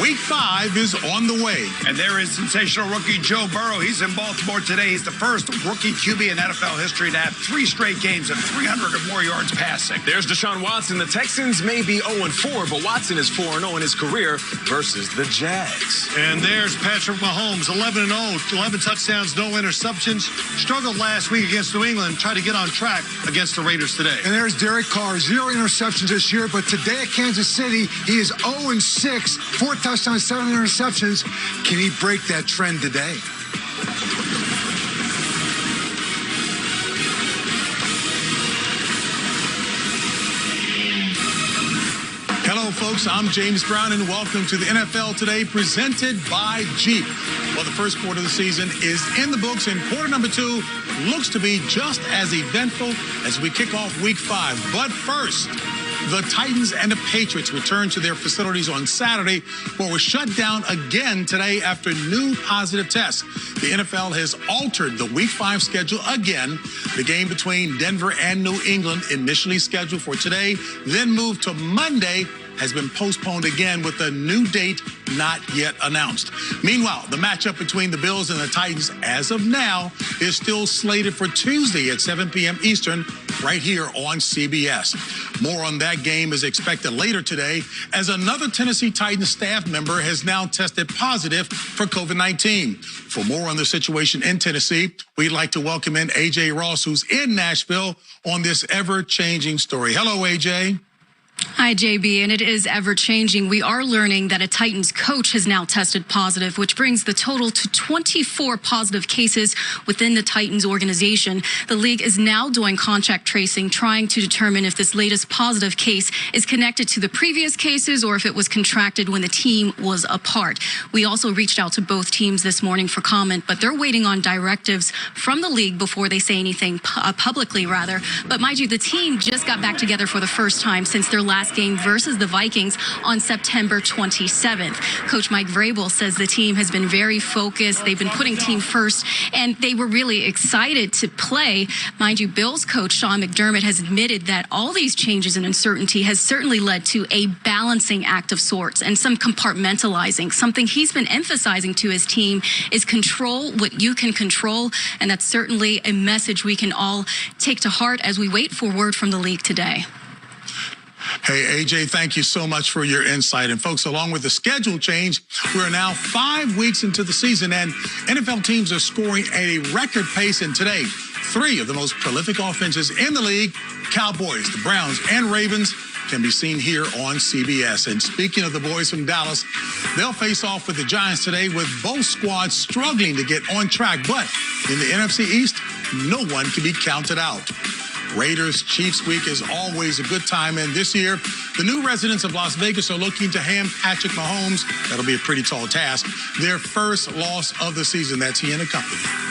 Week 5 is on the way. And there is sensational rookie Joe Burrow. He's in Baltimore today. He's the first rookie QB in NFL history to have 3 straight games of 300 or more yards passing. There's Deshaun Watson. The Texans may be 0-4, but Watson is 4-0 in his career versus the Jags. And there's Patrick Mahomes, 11-0, 11 touchdowns, no interceptions. Struggled last week against New England, tried to get on track against the Raiders today. And there's Derek Carr, 0 interceptions this year, but today at Kansas City, he is 0-6, 4 touchdowns, 7 interceptions. Can he break that trend today? Hello, folks. I'm James Brown, and welcome to the NFL Today presented by Jeep. Well, the first quarter of the season is in the books, and quarter number 2 looks to be just as eventful as we kick off Week 5. But first, the Titans and the Patriots returned to their facilities on Saturday, but were shut down again today after new positive tests. The NFL has altered the Week 5 schedule again. The game between Denver and New England, initially scheduled for today, then moved to Monday, has been postponed again with a new date not yet announced. Meanwhile, the matchup between the Bills and the Titans, as of now, is still slated for Tuesday at 7 p.m. Eastern, right here on CBS. More on that game is expected later today, as another Tennessee Titans staff member has now tested positive for COVID-19. For more on the situation in Tennessee, we'd like to welcome in A.J. Ross, who's in Nashville on this ever-changing story. Hello, A.J. Hi, JB, and it is ever-changing. We are learning that a Titans coach has now tested positive, which brings the total to 24 positive cases within the Titans organization. The league is now doing contact tracing, trying to determine if this latest positive case is connected to the previous cases or if it was contracted when the team was apart. We also reached out to both teams this morning for comment, but they're waiting on directives from the league before they say anything publicly, rather. But mind you, the team just got back together for the first time since their last game versus the Vikings on September 27th. Coach Mike Vrabel says the team has been very focused. They've been putting team first, and they were really excited to play. Mind you, Bills coach Sean McDermott has admitted that all these changes and uncertainty has certainly led to a balancing act of sorts and some compartmentalizing. Something he's been emphasizing to his team is control what you can control, and that's certainly a message we can all take to heart as we wait for word from the league today. Hey, AJ, thank you so much for your insight. And folks, along with the schedule change, we're now 5 weeks into the season, and NFL teams are scoring at a record pace. And today, 3 of the most prolific offenses in the league, Cowboys, the Browns, and Ravens, can be seen here on CBS. And speaking of the boys from Dallas, they'll face off with the Giants today, with both squads struggling to get on track. But in the NFC East, no one can be counted out. Raiders-Chiefs week is always a good time, and this year, the new residents of Las Vegas are looking to hand Patrick Mahomes, that'll be a pretty tall task, their first loss of the season. That's he and the company.